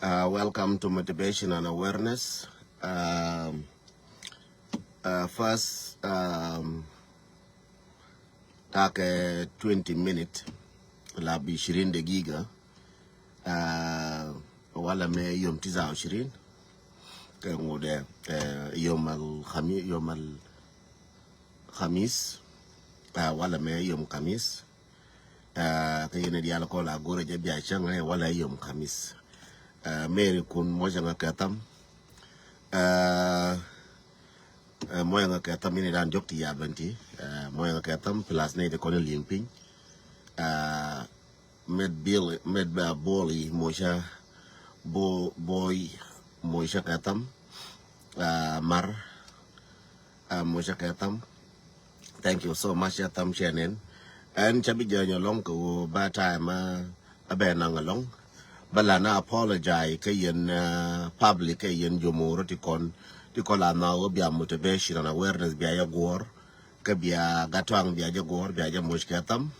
Welcome to Motivation and Awareness. First, take 20 minutes, labi 20 dakika, wala me yom 29 كمودة يوم الخميس ولا ما يوم خميس كينا ديالا كولا غورة جبيا شنغ ولا يوم خميس ميري كون موجنا كتام موجنا كتام ini dan jok tiya benti موجنا كتام plus ne de kono limping med boli moja boy moja katam mar moja katam. Thank you so much Tam Shannon and chabi jonya long ko ba time abenang along balana apologize kayen public kayen jomoro tikon tikola na obia motivation and awareness biya gor ka biya gatwang biya gor biya moja katam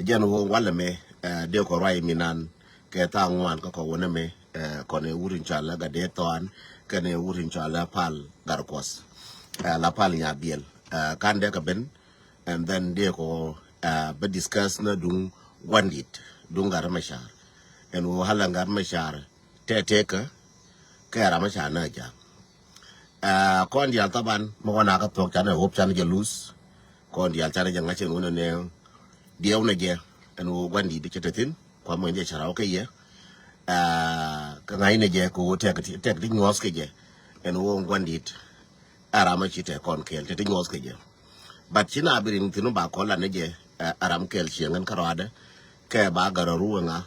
jeno wala me de ko rai minan ke ta ngwan ko wona me kone wurin chala ga de ton kene wurin chala pal garkos la pal nya biel kan de ka ben and then de ko be discuss na dung wandit dung gar mashar en wo hala gar mashar te ka ra mashar na ja kon dia taban mo wana ka tok chana hop chana je lose kon dia chana je ngachen wona ne diaw na je en wo wandi de chetetin kwa mo je chara okay ye ka ngai ne je ko tek di ngos ke je en wo gwandit arama chite kon kel te ngos ke je bat china birin tinu ba ko la ne je aram kel chiengan karada ke ba gararu nga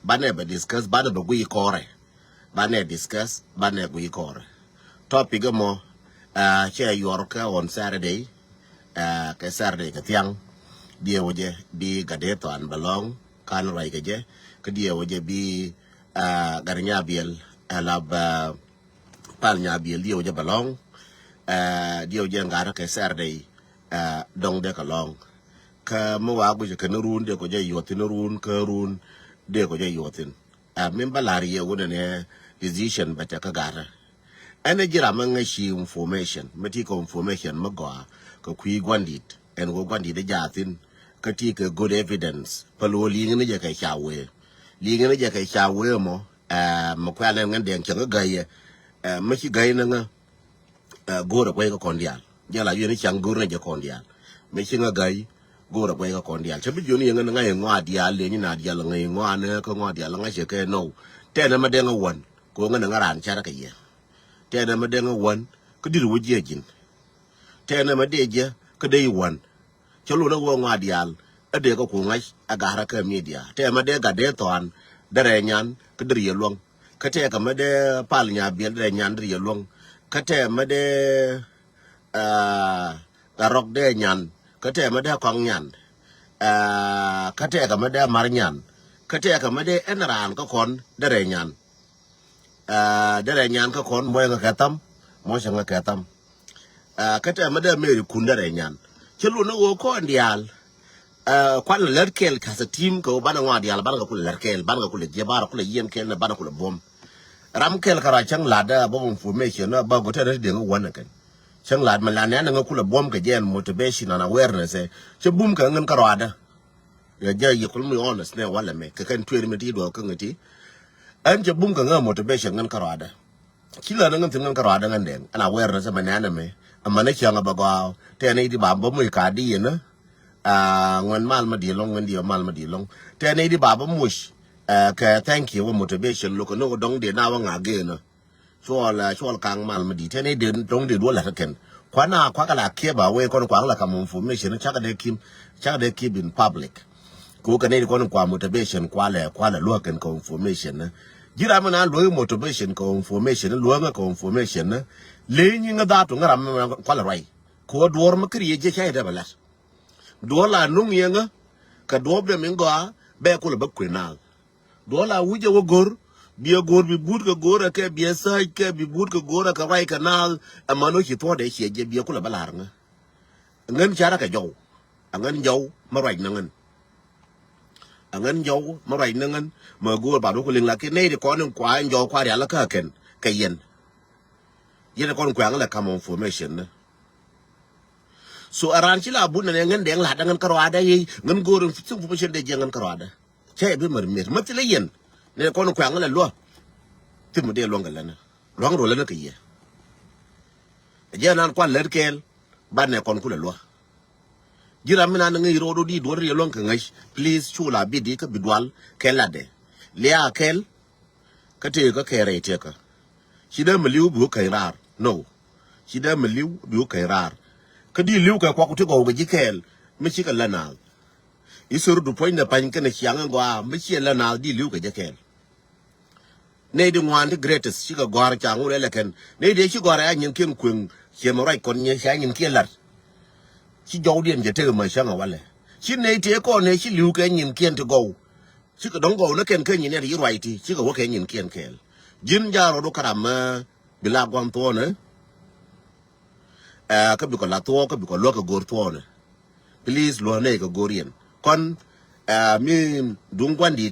ba ne ba discuss ba ne gui kore ba ne discuss ba ne gui kore topic mo che yorka on Saturday ke Saturday ke tiang dia waje bi gadeto an balong kan rai ke je ke dia waje bi garnya biel alab palnya biel dia waje balong dia waje ngara ke Saturday dong de kalong ka mo wa guje ke nurun de ko je yotin run ke run de ko je yotin min balari ye wona ne decision bata ka gara ene jira man shi information mati ko information magwa ko kui gwandit en go gwandit de jatin ka ti ke good evidence palo li ngene je ka chawe li ngene je ka chawe mo mo kwa le ngende en changa gaye ma chi gaye na gora ko kondial jala yene chang gora je kondial me chi nga gaye gora ko kondial chabi joni ngene nga ngwa dia le ni na dia la ngai ngwa ne ko ngwa dia la nga che ke no te na ma de nga won ko ngene nga ran chara ka ye te na ma de nga won ko diru je jin te na ma de je ko de won chalo na wo ngwa dial ade ko ngai agara ka media te ma de ga de ton dare nyan ke dri yelong ka te ka ma de pal nya bi dare nyan dri yelong ka te ma de ga rok de nyan ka te ma de kong nyan ka te ka ma de mar nyan ka te ka ma de enran ko kon dare nyan ka kon mo nga ka tam mo nga ka tam ka te ma de me kun dare nyan chelo no wo ko ndial kwan lerkel ka sa team ko bana ngwa dial bana ko lerkel bana ko le jebara ko le yem kel na bana ko le bom ram kel kara chang lada bo information na ba go tere de ngwa kan chang lad man la ne na ko le bom ka jen motivation and awareness che bum ka ngan karada ya ja yi ko mu honest ne wala me ka kan twere me ti do ka ngati an che bum ka ngan motivation ngan karada kila na ngan tin ngan karada ngan den ana awareness man na me amma ne changa ba go te ne di ba bo mu ka di na ngwan mal ma di long ngwan di mal ma di long te ne di ba bo mu ka thank you motivation lo ko no dong de na wa nga ge na chol kang mal ma di te ne de dong de do la ken kwana kwa kala ke ba we ko kwa la kam information chaka de keep in public ko ka ne ko kwa motivation kwa la lo ken ko information na jira mana lo motivation ko information lo nga ko information na le nyi nga da to ngara kwa la rai ko dor ma kriye je chai da bala do la nung yenga ka do be min go be ko ba kwena do la wuje wo gor bi gor bi bud ka gor ka bi sa ka bi bud ka gor ka rai kana amano ki to de che je bi ko la bala nga ngan chara ka jaw ngan jaw ma rai na ngan ngan yo ma rai ngan ma go ba do ko ling la ke ne de ko nen kwa yo kwa ya la ka ken ka yen yen ko kwa la kam information na so aran ci la bu ne ngan de la da ngan karwa da yi ngan go ren fitin information de ngan karwa da che be mar mer ma ti le yen ne ko kwa ngan la lo ti mo de lo ngal na lo ngro la na ka ye je nan kwa ler kel ba ne kon ku la lo jira mina ngi rodo di do re lon kan please chula bidi ka bidwal kelade le akel ka te ka kere te ka shi da miliu bu kai rar no shi da miliu bu kai rar ka di liu ka kwa ku te go ga jikel mi shi ka lana isuru du point na pan ka na chiang ngwa mi shi lana di liu ka jikel ne di ngwan the greatest shi ka gwar cha ngure le ken ne de shi gwar ya nyin ken kun che mo rai kon nye sha nyin ken lar chỉ dấu điện chỉ chơi mà sang ở vậy, chỉ này thì con này chỉ lưu cái nhìn kiên thì go, chỉ có đóng go nó kiên cái nhìn này thì right thì chỉ có cái nhìn kiên kiên, dính ra rồi đó cả mà bị lạc quan to nữa, cái bị còn lạc to cái bị còn lót cái gor to nữa, please lo này cái gorian, con mi đúng quan đi,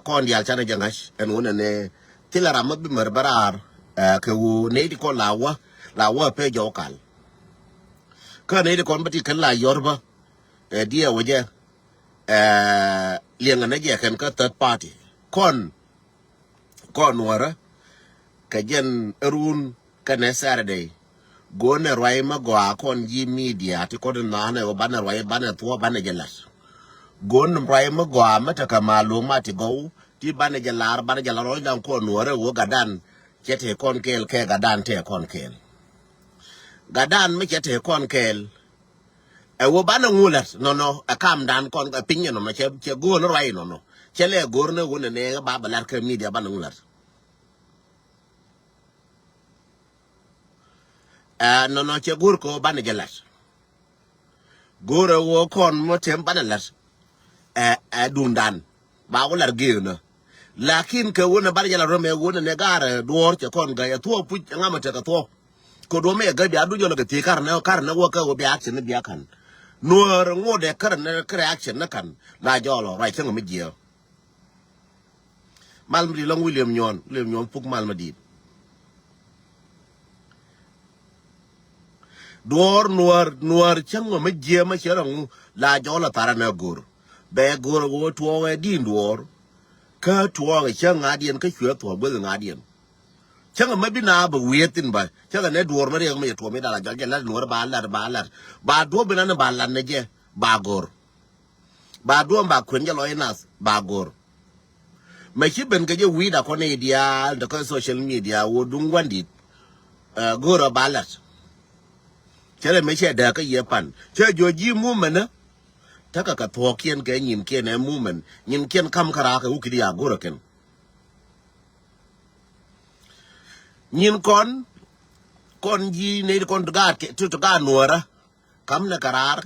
con đi al chana jangan, anh muốn này, thì là làm mất bị mở barar, cái u này thì con lawa pe gió cal. Kan ini kon bati kan la yorba dia waje liang na je kan ka third party kon wara ka jen run kan Saturday go ne rwai ma go kon ji media ti ko na na o bana rwai bana to bana jelas go ne rwai ma go mata ka maluma ti go ti bana jalar ro dan kon wara wo gadan chete kon kel ke gadan te kon kel gadan me chete kon kel wo bana ngulat no akam dan kon pinya no che go no rai no chele gor ne wona ne ba balar ka media bana ngulat no che gur ko bana jalas gor wo kon mo tem bana las dundan ba ko lar ge no lakin ka wona bana jalas ro me wona ne gar dor che kon ga ya to pu ngama te ka to ko do me ga bi adu jolo ga ti kar na wo ka wo bi action bi akan nuor ngode kar na reaction na kan la jolo rai chen mi jio mal mi long William nyon puk mal ma di dor nuor chen mi jio ma cherong la jolo tara na gur be gur wo to we din dor ka to ga chen ngadien ka chwe to bo ngadien chẳng mấy bên nào bảo huyết tin bài chắc là nét đuổi mà đi không mấy thua mấy đàn cho cái lá đuổi bà đuổi bên nó bà lần này chứ bà đuổi bà khuyên cho lối nas bà gor mấy chiếc bên cái gì đã có này dia đã có social media wo đúng quan điểm gor bà lần chắc là mấy chiếc đã cái gì pan chắc là gì mua mình á chắc là cái thua kiên cái nhìn kiên này mua mình nhìn kiên cam khara cái u kia gor cái nhìn con gì này con gạt cái gạt nuora cắm là carar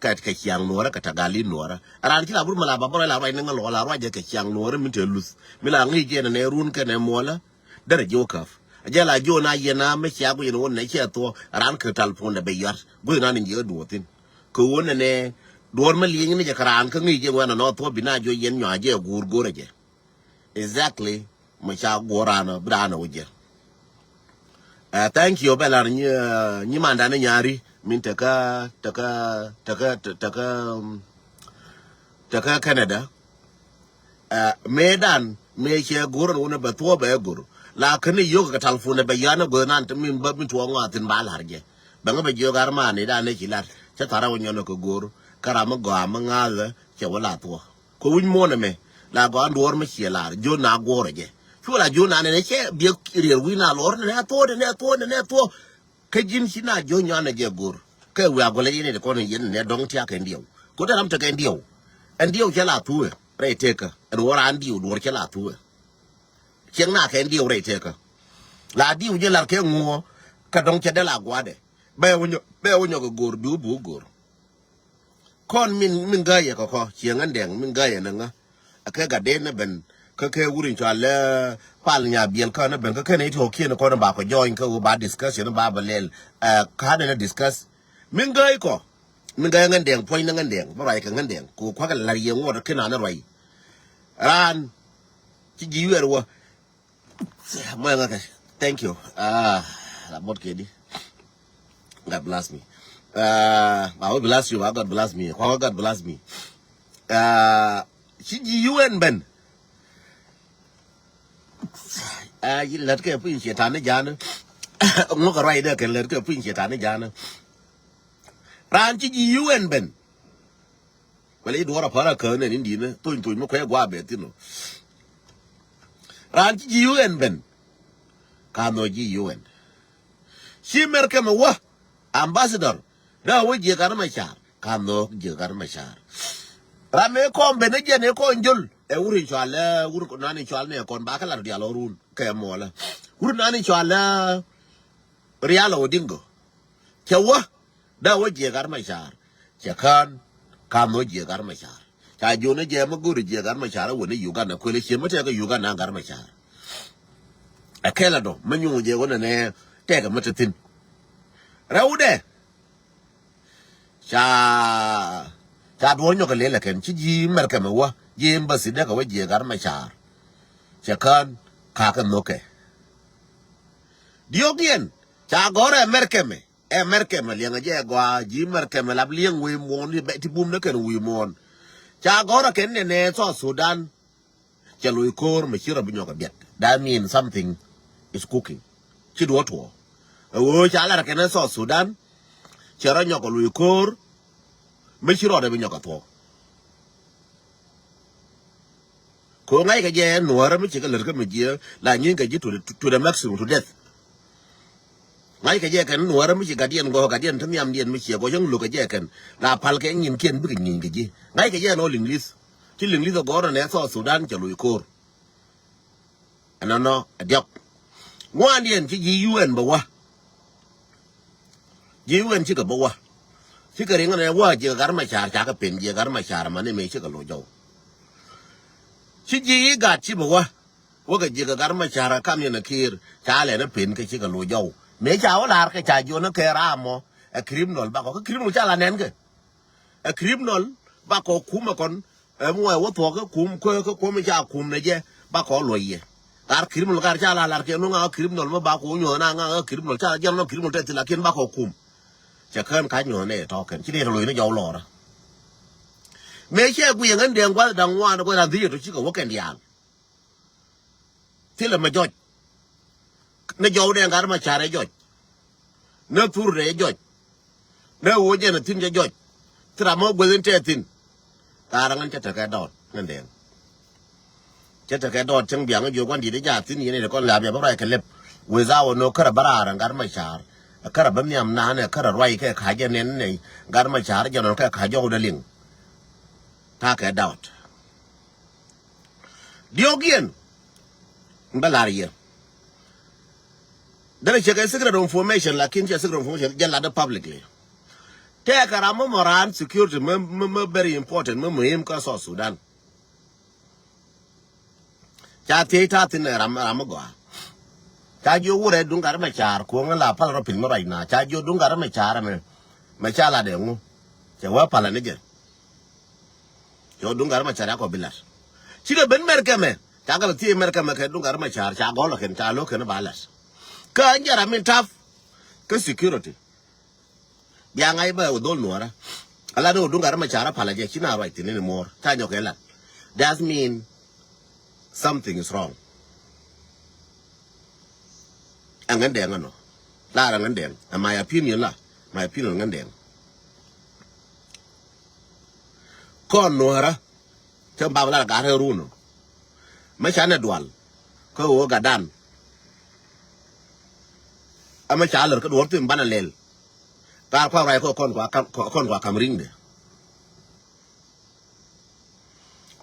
cái chiang nuora cái tagali nuora aran chỉ là bút mà là bà là vậy nên là rồi cái chiang nuora mình chơi lus mình là nghĩ chuyện này run cái này mua là đó là joke giờ là jo na yena mấy chia bữa nó này chia to aran cái telephone là bây giờ bữa nó nên giờ đuổi tin cứ uốn này đuổi mà liền như cái aran cái nghĩ chuyện nó to bị na jo yen nhỏ giờ gur rồi exactly mà sao gora nó bra nó vậy. Thank you belar ni manda na nyari min taka Canada medan me che gor wona ba to ba gor la kan yo ka telefone ba yana go nan min ba min to ngatin ba larje ba nga ba jo garma ne da ne kilar cha tara wonyo no ko gor karama go ama ngala che wala to ko win mo na me la go andor me che lar jo na gor je la jona ne che bi rier wina lor ne to ke jin sina jo nyana je gor ke wa gole ne ko ne yen ne dong tia ke ndio ko da ram ta ke ndio che la tu re te ka en wora ndio dor che la tu chen na ke ndio re te ka la diu je la ke ngo ka dong che de la gwa de be wonyo ko gor du bu gor kon min ga ye ko chen an deng min ga ye na nga ke ga de ne ben ke wurin chale pal nya biel ka na ben ke ne to kien ko na ba ko join ko ba discussion ba balel ka na discuss min gai ko mình cái ngân đèn phơi ngân đèn baoไรcái ngân đèn cô khoác cái lari ngô đó cái nào nó rồi ran chỉ dịu rồi mà cái thank you là một cái đi God bless me I will bless you God bless me God bless me chỉ dịu anh bên lật cái pin chế thản này giá nữa ông có rồi đó cái lật cái pin chế thản này giá nữa ran chỉ dịu anh bên vậy đùa là phải là cỡ này đi nữa tôi mới khỏe quá bé tin nó ran chỉ dịu anh bên cái nói dịu anh si merke mà wa ambassador da wo je gar ma char cái nói je gar ma char rame ko be ne je ne ko njul e wuri chala wuri ko nani chala ne kon ba kala dia lo run ke mo la wuri nani chala riala odingo kewa da wo je gar ma char che kan no je gar ma char cha jo ne je ma guri je gar ma char wo ne Uganda ko le che mata ga Uganda gar ma char akela do manyu je wona ne te ga mata tin raude cha do nyo ka le la ken chi ji mer ka ma wa je mbasi da ka wa je gar ma char che kan ka no ke diogien cha gore merkeme lianga je gwa ji merkeme lab liang wi mon li be ti bum na ken wi mon cha gore ken ne so Sudan cha lui kor me chira bi nyoka biet that means something is cooking chi do to o cha la ken so Sudan chara nyoka lui kor me chira de bi nyoka to ko ngai ka je nuara me chi ka ler ka me je la nyin ka ji to the maximum to death ngai ka je kan nuara mi ga dien go ga dien thamiam dien mi che go jong lu ka je kan la pal ke nyin ken bi nyin ga ji ngai ka je no linglis ti linglis go ro ne so Sudan che lu kor anano adiak ngwan dien ti ji UN ba wa ji UN chi ka ba wa chi ka ring ne wa je gar ma char cha ka pen je gar ma char ma ne me chi ka lo jo chi ji ga chi ba wa ga je gar ma char ka mi na kir cha le na pen ka chi ka lo jo me chao lar ke cha jo no ke ramo a criminal ba ko criminal cha la nen ke a criminal ba ko kuma kon mo wo to ko ko me cha kum ne je ba ko lo ye ar criminal gar cha la lar ke no nga criminal ma ba ko nyo na nga criminal cha jam no criminal te la ken ba ko kum cha kan ka nyo ne to ken chi ne lo ne jo lo ra me che gu yang den kwa dang wa no ko la di to chi ko wo ken yang ti le ma jo ne jo de gar ma chare jo ne tur re jo ne wo je ne tin je jo tra mo gwen te tin tarangan cha ta ka dot ngan den cha ta ka dot chang biang jo kwan di de ja tin ni ne ko la be ba ra ka lep we za wo no kara bara gar ma char kara ban yam na ne kara roi ke kha je nen ne gar ma char je no ka kha jo de ling ta ka dot diogien ngalarie dare che secret information lakin che secret information jalla da publicly te karamo moran security very important muhim ka so Sudan cha te ta tin ram go cha jo wure dungar ma char ko ngala pal ro pin mo rai na cha jo dungar ma char me cha la de ngu che wa pala ne je jo dungar ma char ko bilar chi ga ben merkeme cha ga ti merkeme ke dungar ma char cha go lo ken cha lo ken balas ka njara min taf ka security biang ai ba dol nuara ala do dungar ma chara pala je china right ni more ta nyo ke la that mean something is wrong angan de ngano la angan de my opinion ngan de kon nuara ta ba la ga ru no ma chana dual ko wo ga dan ama chaler ko dortim banalel par ko ray ko kon kwa kamring de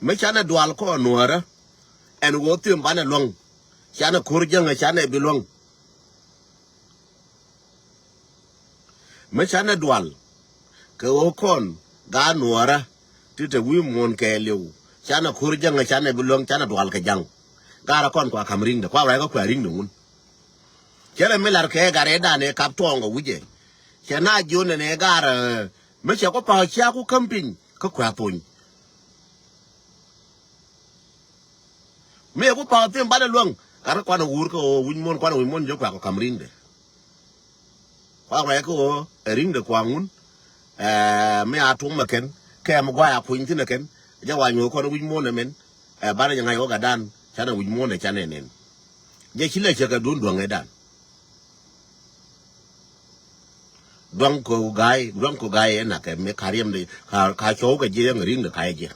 me chana dual ko nuara en wotim banalong chana kurjang chana bilong me chana dual ko kon ga nuara tite wi mon ke lew chana kurjang chana bilong chana dual ke jang gara kon kwa kamring de kwa ray ko kwa ring nun kele melar ke gare da ne kap tongo wuje kena jone ne gar mấy cháu có bảo chia cũng cấm bình có khỏe tuổi mấy có bảo tiền bắt được luôn cả quan ở ur có win quan ở win cho khỏe có cầm ring đấy quan này có ring được quang un mấy atung mà kén cái mà qua quỳnh thế này kén giờ ngoài nhiều con win này men bắt được ngày có cả đan cho nên win này cho nên giờ chỉ là chỉ cái đun ngày đan Dong ko gai na ke me kariam de ka cho ke je ngring de kai je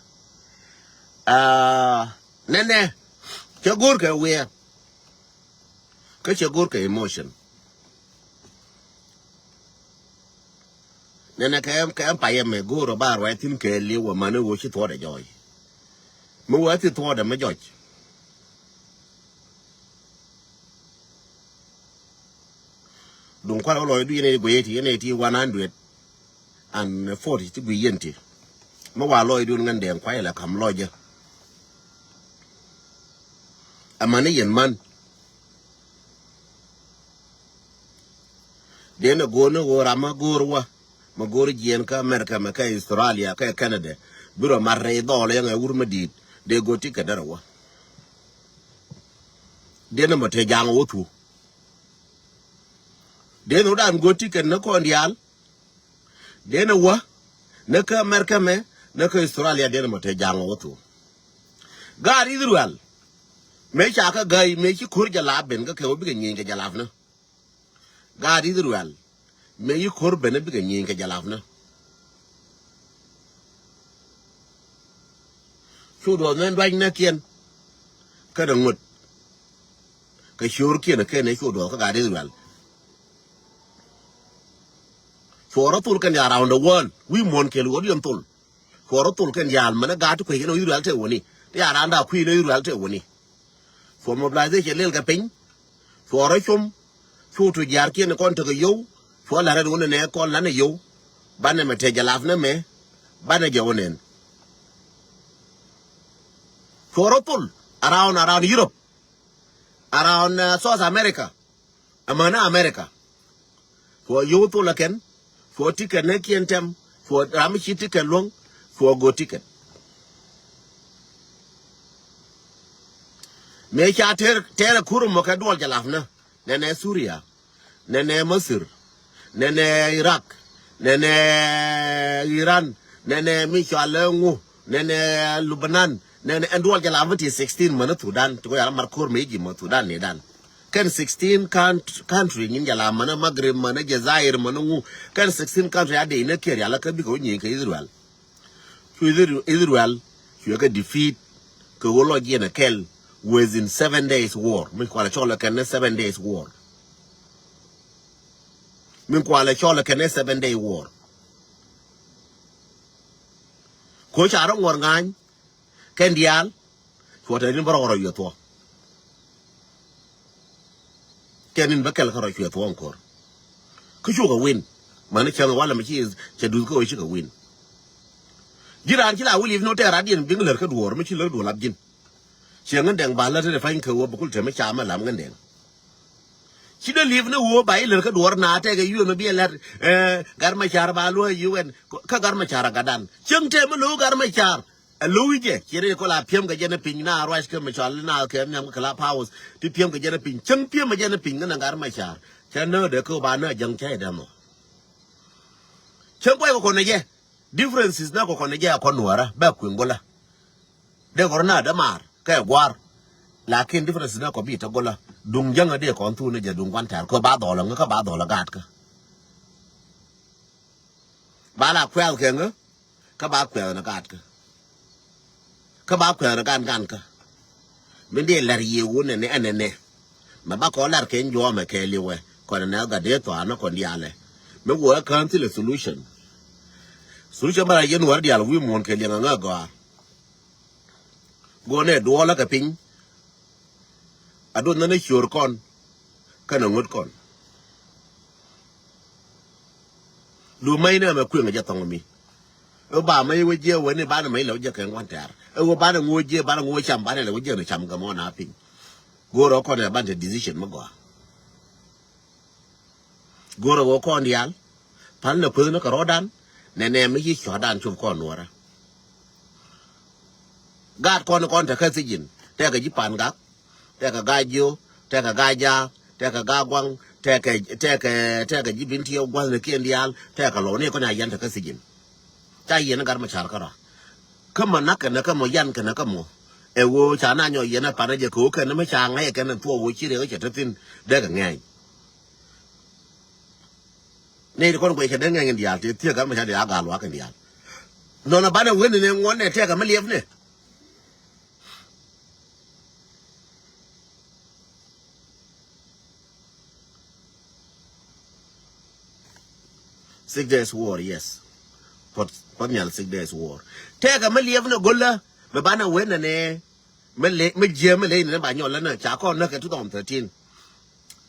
nene che gur ke we ke che gur ke emotion nene ke pa ye me gur ba ro tin ke li wo ma ne wo chi to de joy mo wa ti to de me joy Dung kwa lo du yene go yeti yene ti 140 ti bi yenti mo wa lo du ngande kwa la kam lo je amane yen man de na go no go rama gorwa ma gor jien ka America ma ka Australia ka Canada biro marre do le nga wur madid de go ti ka darwa de na mate jang wotu de no dan go ticket na ko ndial de na wa na ka America me na ka Australia de na mate jango wotu gari idrual me cha ka gai me chi kur jala ben ka ke obi ga nyin ga jalaf na gari idrual me yi kur ben bi ga nyin ga jalaf na chu do nen dwan na kien ka da ngut ka shur kien ka ne chu do ka gari idrual For a tool can ya around the world, we won't kill what you told. For a tool can ya man a guy to quick you real to winnie. They are under queen real to winnie. For mobilization, little caping. For a chum, for to Yarki and a con to the yo, for la red one and air call Lana yo, Banna Mateja Lavna me, Banna Jonen. For a tool around Europe, around South America, Amana America. For you to again. For ticket neki and tem, for Ramichi ticket long, for go ticket. Make a terra kurumokadwal jalafna, Nene Suria, Nene Masir, Nene Iraq, Nene Iran, Nene Michalengu, Nene Lubanan, Nene and Dwal Jalavati 16 Manatudan, to where Markur Meji Matudan Nedan. Can 16 country in Yalamana, Maghreb, Mana, Jazair, Manu, can 16 country a day in a carrier like a big Israel. Israel, you can defeat Kawology and a Kel within 7 days war. Minquala Chola can 7 days war. Minquala Chola can 7 day war. Coach Aron Wargan, Kendial, what I didn't borrow your talk. Kenin bakel karo chwe to encore ku chuga win man chan wala mi chi du ko chi ga win jiran chi la wuli no te radien bingler ka duor mi chi le do labjin chengan deng ba la te fain ko wo bukul te me cha ma lam ngan deng chi de live no wo bai le ka duor na te ga yu no bi ler gar ma char ba lo UN ka gar ma char ga dan cheng te mo lo gar ma char Louis, here ko la piem ga jena pin na rice ke me chal na ke nyam ka la powers ti piem ga jena pin cheng piem ma jena pin na ngar ma cha no de ko ba na jang cha da mo cheng ko ne je differences na ko ne je ko nuara ba ku ngola de ko na da mar ka gwar lakin differences na ko bi ta gola dung jang de ko tu ne je dung kwan tar ko ba do la ka ba do la gat ka ba la kwel ke nga ka ba kwel na gat ka ka ba kwa na gan ka min de lar ye wona ne anene ma ba ko lar ken jo ma ke liwe ko na ga de to ana ko ndiale me wo kan ti le solution bara yen war dial wi mon ke lenga nga go ne do la ka pin adon na ne shur kon kana ngut kon lu mai na ma ku nga ja tong mi ba mai we je we ne ba na mai lo je kan wan tar ba na ngo je ba na ngo cham ba ne lo je ne cham ga mo na pin go ro ko ne ba de decision mo go ro ko ndial pal na pu na ka rodan nene me yi chodan chum ko nuora gad kon ta kasijin te ga jipan gak te ga gajo te ga gaja te ga gagwang te ga jibin tiyo gwal ne kendial te ga lo ne ko na yan ta kasijin ta yen gar ma char kara kama naka na kama yan kana kamo e wo cha na nyo yena pa na je ko kana ma cha ngai kana to wo chi re ga cha tin de ga ngai ne ko ko che de ngai ndia ti ti ga ma cha de ga lo ka ndia no na ba na wen ne ngon ne te ga ma lief ne 6 days war, yes. But nyal 6 days war. Tega me lieve no gola, me bana wena ne, me jeme le ne ba nyola na cha ko na ke 2013.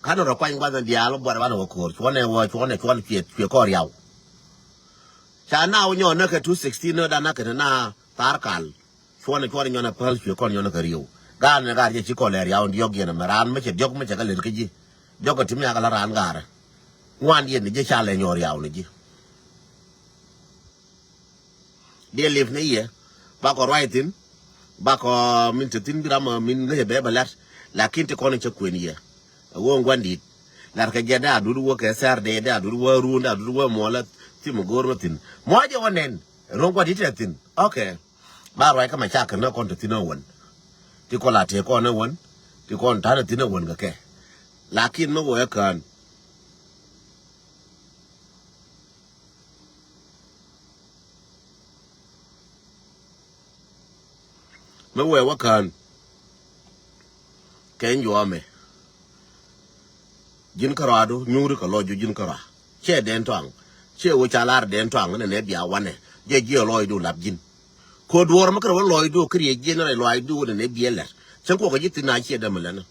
Kana ro kwang ba dialo bo ba no ko, chwane pie ko riaw. Cha na wo nyo na ke 2016 no da na ke na tarkal. Chwane nyona pal pie ko nyona ke riaw. Ga na ga je chi ko le riaw ndi yogi na maran me che jog me che ga le ke ji. Jogo timi ga la ran gara. Ngwan yen ni je cha le nyor riaw ni ji. They live ne ye ba ko writing ba ko min tin birama min ne be balat lakin te kono che kwen ye wo ngwandi lar ka jeda du wo ke sar de da du wo ru da du wo mola ti mo gor matin mo je wonen ro ngwadi te tin okay ba rai ka ma cha ka na kon te tin won ti ko la te ko na won ti kon ta tin won ga ke lakin no wo ya kan me we wa kan ken yo me jin karado nyuri ka lojo jin kara che den tang che wo chalar den tang ne bia wane je loy do lab jin ko duor makar wo loy do kriye je na loy do ne bia la chen ko ga jitti na che da mala na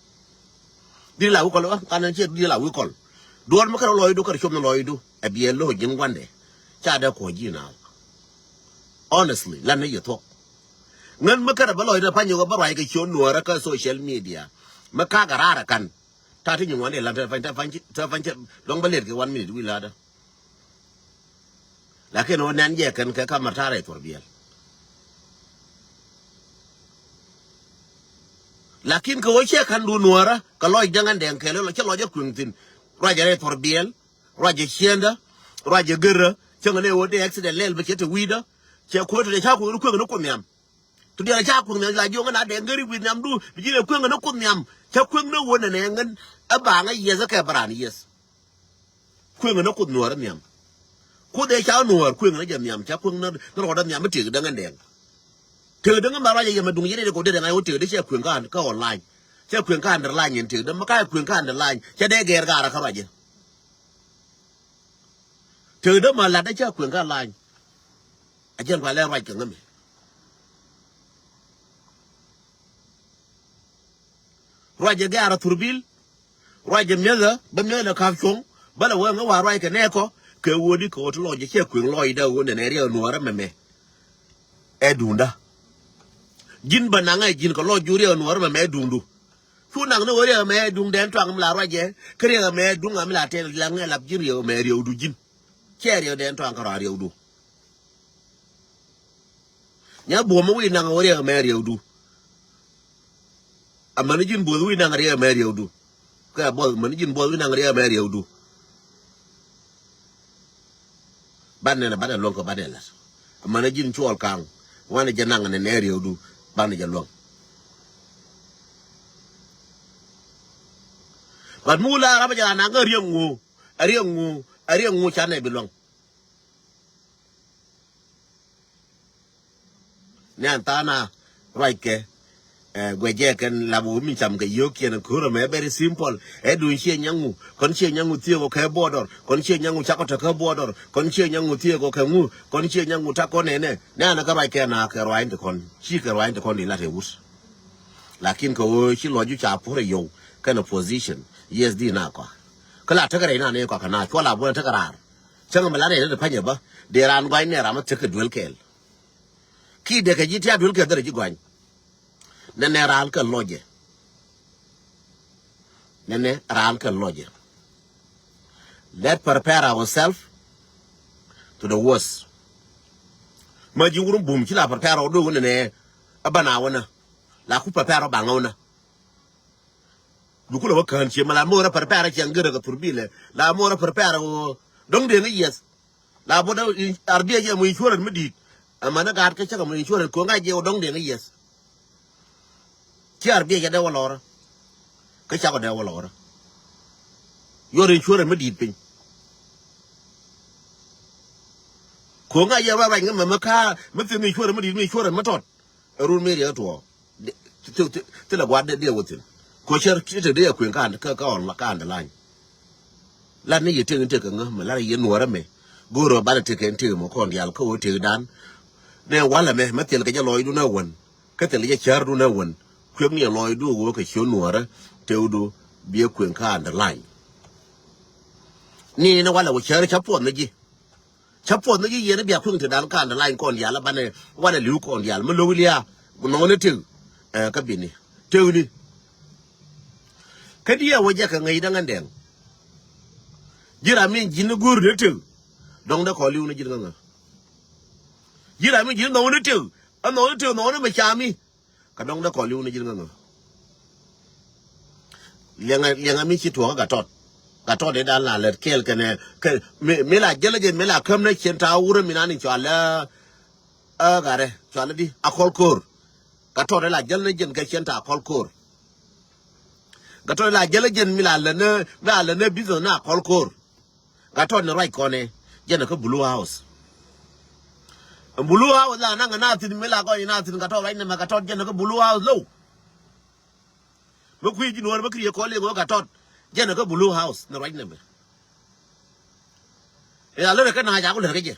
di la ko lo kan che di la wi kol duor makar loy do kar chom na loy do e bia lo jin wande cha da ko jina honestly la ne yo to ngan makar ba loy da panyo ba rai ka chon nuora ka social media maka garara kan ta tin ngwan ne la ta fan long balet ke 1 minute wi la da la ke no nan je kan ka kamar tare tor biel lakin ko che kan du nuora ka loy jangan den ke lo che lo je kuntin raja re tor biel raja chienda raja gera changane wo de accident lel ba che te wida che ko te cha ko no ko miam tu dia cha ku la jo ngana de ngari wi nam du bi le ku ngana ku nyam cha ku no wona ne ngan aba nga ye za ka brani yes ku ngana ku nuor nyam ku de cha nuor ku ngana jam nyam cha ku no ro da nyam ti da ngan de te da ngan ba ra ye ma dung ye de ko de nga wo te de cha ku ngan ka online cha ku ngan da line te da ma ka ku ngan da line cha de ger ga ra ka ba je te da ma la da cha ku ngan line a jen fa le ra ka ngam raja gara turbil raja mela ba mela ka chong bala wa nga wa rai ka ne ko ke wodi ko to loje che kwin loy da wona ne ri nuora meme edunda jin bananga jin ko lo juri nuora meme edundu fu nang no wori me dung den twang la raje kre me dung am la te la nga lab jiri me ri du jin che ri den twang ka ri du nya bo mo wi nang wori me ri du amanijin bodu wi nang ri me ri du ka bol manijin bodu nang ri me ri du banne na bana lonko badela amanijin chol kang wana janang ne ne ri du banne jalong bad mula raba jana nang ariyangu chane bilong ne antana raike gweje kan labu mi cham ke yoki na kuro me very simple edu che nyangu kon che nyangu tie ko ke border kon che nyangu chako ta ke border kon che nyangu tie ko ke ngu kon che nyangu ta ko ne na ka ba ke na ke roinde kon chi ke roinde kon la te wus lakin ko chi lo ju cha pore yo kana position yes di na ko kala ta gare na ne ko kana ko la bu ta garar changa mala ne da fanya ba de ran gwai ne ra ma ta ke duel kel ki de ke ji ta duel ke da ji gwai nene ral ka loje nene ral ka loje let's prepare ourselves to the worst ma ji wurum bum kila per pero do ne abana wana la ku per pero ba ngona du kula wakan che mala mo ra per pero che ngere ga turbile la mo ra per pero dong de ngi yes la bo da arbia je mo insurance medi amana ga ka cha mo insurance ko nga je dong de ngi yes ki arbia je da wala ka cha ko da wala yo insurance medi pin ko nga ya ba nga ma ka ma tin mi chora ma di mi chora ma tot ru mi ya to te la gwa de wotin ko cher ti te de ku ka on la ka and line la ni yete ngte ka nga ma la ye no ra me goro ba te ke nte mo ko ndial ko te dan ne wala me ma tel ka ja loy du na won ka tel ya char du na won ku ni loy du go ka sho no ra te du bi ku ka and line ni na wala wo cher cha po na ji chapo no ye ne bia kun te dan kan line kon ya la bane wana liu kon ya ma lo wilia no ne te ka bini te ni kadiya waje ka ngai dan anden jira min jin gur ne te don da ko liu ne jin nga jira min jin no ne te an no ne te no ne ma chami ka don da ko liu ne jin nga lenga mi chi to ga tot ka to de dan la le kel kene ke me la jele je me la kam ne chen ta wure mi nani chala gare chala di akol kor ka to de la jele ne jen ka chen ta akol kor ka to la jele jen mi la ne bizo na akol kor ka to ne right kone jen ka blue house la na na tin me la ko ina tin ka to right ne ma ka to jen ka blue house lo mo ku ji no ma kriye ko le go ka to jena ko blue house na right number e alo ka na ja ko le ke je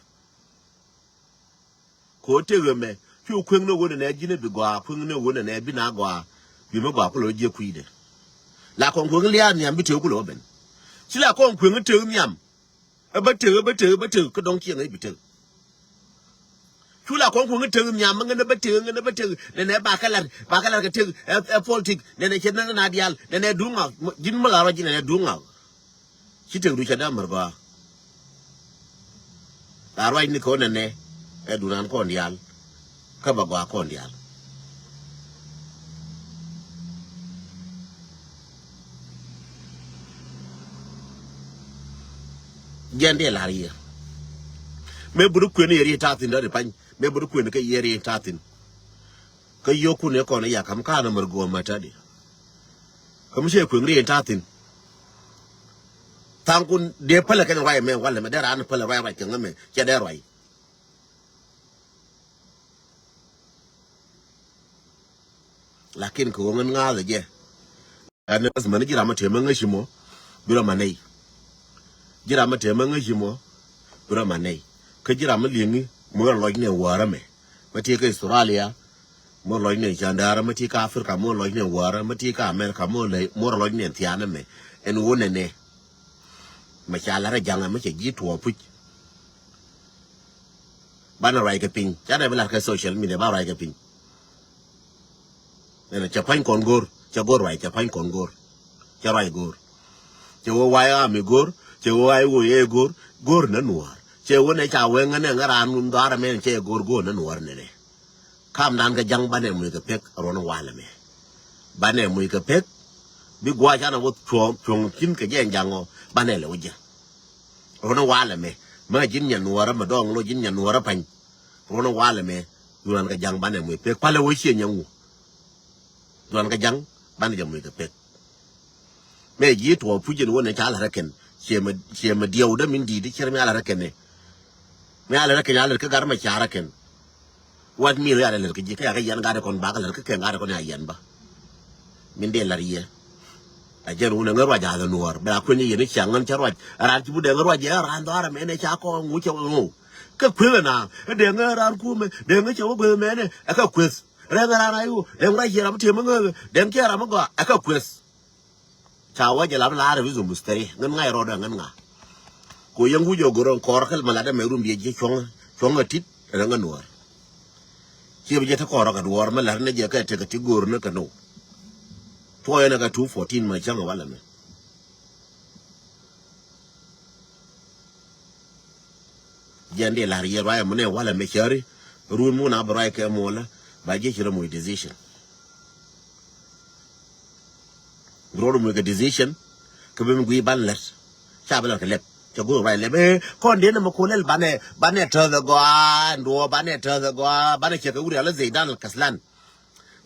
ko te me fi okwen no wo na ji ne bi gwa kwen no wo na bi na gwa bi me gwa ko lo je ku ide la kon kwen lia ni am bi te ku lo ben si la kon kwen te mi am e ba te ko don ki ngai bi te tu la kon kwen te mi am ngene ba te ne ba kala ka te e politic ne ke na dial ne dunga jin mala ra jin ne dunga ci te du ca da mar ba arwai ni ko ne e dunan ko dial ka ba gwa ko dial jende la riya me buru kwen yeri tatin da pan me buru kwen ka yeri tatin ka yoku ne ko ne ya kam ka na mar go mata de kam she kwen ri tatin tankun de pala kan wai me wala me da ran pala wai kan me ke da wai lakin ko ngan nga le je an asman jira ma te man shi mo biro manai jira ma te man shi mo biro manai ka jira ma lingi mo lo ne wara me ma te ka Australia mo lo ne jandara ma te ka Africa mo lo ne wara ma te ka America mo lo ne tiana me en wona ne ma cha la ra janga ma che ji tuo pu bana rai ka pin cha da bela ka social media ba rai ka pin ena cha pan kon gor cha gor rai cha pan kon gor cha rai gor che wo wai a mi gor che wo ai wo ye gor na nuar che wo ne cha we ngane ngara nun dara men che gor na nuar ne kam dan ka jang bane mu ka pek ron wala me bane mu ka pek bi gwa cha na wo chong kin ka jen jango bane le wuja ron wala me ma jin nya nuara ma dong lo jin nya nuara pan ron wala me duran ka jang bane mu pek pale wo che nyangu duran ka jang bane jam mu ka pek me ji to pujin wo ne cha la raken che ma diaw da min di cher me ala raken ne me ala raken ala ka gar ma cha raken wat mi ala le ka ji ka yan ga da kon ba ka le ka ga da kon ya yan ba min de la riye a jen una ngarwa ja da nuar ba ko ni yene changan charwa ran ti bu de ngarwa ja ran do ara me ne cha ko ngu che ngu ka kwela na de ngaran ku me de nga che wo me ne aka kwes re ngara na yu de ngra jira mte mo nga de nkera mo ga aka kwes cha wa ja la ra vi zum mustari ngan ngai ro da ngan nga ko yangu jo goron kor kal mala da me rum bi je chong atit da ngan nuar che bi je ta ko ro ga duor ma la ne je ka te ka ti gor na ka no to yana ga 214 mai changa wala me jande la riya waya mune wala me chari run mu na barai ke mola ba je kira mu decision bro mu ga decision ke be mu gui ban let cha ba ke let cho go rai le be kon de na ma ko lel bane to the go ndo bane to the go bane ke uri ala Zaidan al-Kaslan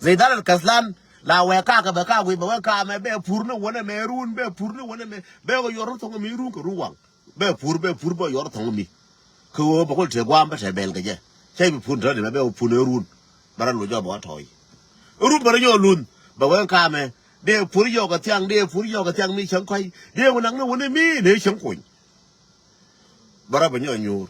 Zaidan al-Kaslan la we ka ba ka gui ba ka me be purno wona me run be purno wona me be go yor to mi run ko ruwang be pur ba yor to mi ko ba ko te gwa ba te bel ga je sai bi pun to de be pun run bara lo jo ba toy run bara yo lun ba we ka me de pur yo ga tiang mi chang kai de wona na wona mi ne chang ko bara ba nyo nyur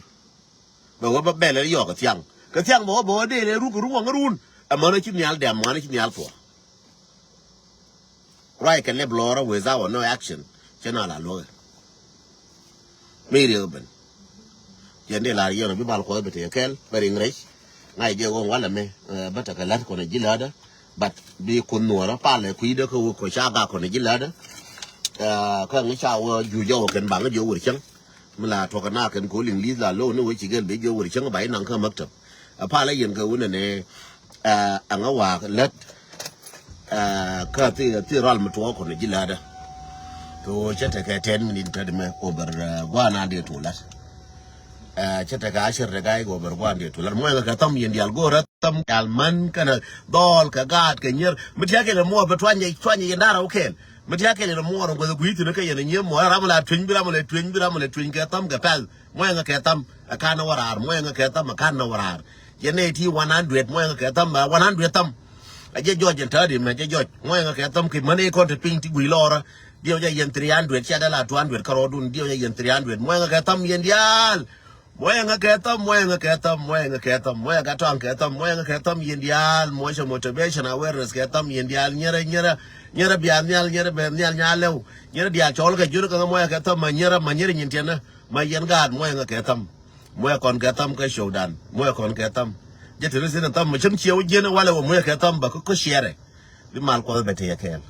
ba wa ba bele yo ga tiang bo de le ru ko ruwang run amana chi nyal de amana chi nyal to right can le blora without no action chena la lo mi open yende la yo bi bal ko be te kel bari ngrej ngai je go wala me bata ka lat ko ne jilada bat bi kun nuora pale ku ide ko cha ga ko ne jilada ka ngi cha wo ju yo ken bang jo wur chang mala to kana ken ko ling li la lo ne we chi gel be jo wur chang bai nang ka maktab pale yen ka wona ne anga wa let ka ti ral mu to ko ne jilada to chete ka 10 minutes ta de me over gwana de to lat chete ka ashir de gai go ber gwana de to lat mo ga tam yen dial go ratam al man kana dol ka gat ka nyer mutiya ke mo be twanye ndara oken mutiya ke mo ro go guiti ne ka yen nyer mo ramala twin twin ka tam ga pal mo ga ka tam kana warar mo ga ka tam kana warar yene ti 100 mo ga ka tam 100 tam aje George tadi me je George mo nga ke tam ki mane ko te ping ti gui lora dio ja yen 300 cha dala 200 karodun dio ja yen 300 mo nga ke tam yen dial mo nga ke tam mo nga ke tam mo nga ke tam mo ga tan ke tam mo nga ke tam yen dial mo cha motivation awareness ke tam yen dial nyera bian nyal be nyal nyalew nyera dial chol ke jur ka mo nga ke tam ma nyera nyin tiana ma yen gad mo nga ke tam mo kon ke tam ke showdan mo kon ke tam je te resi na tam mo chim chiu je na wala mo ke tam ba ko share bi mal ko be te ya kel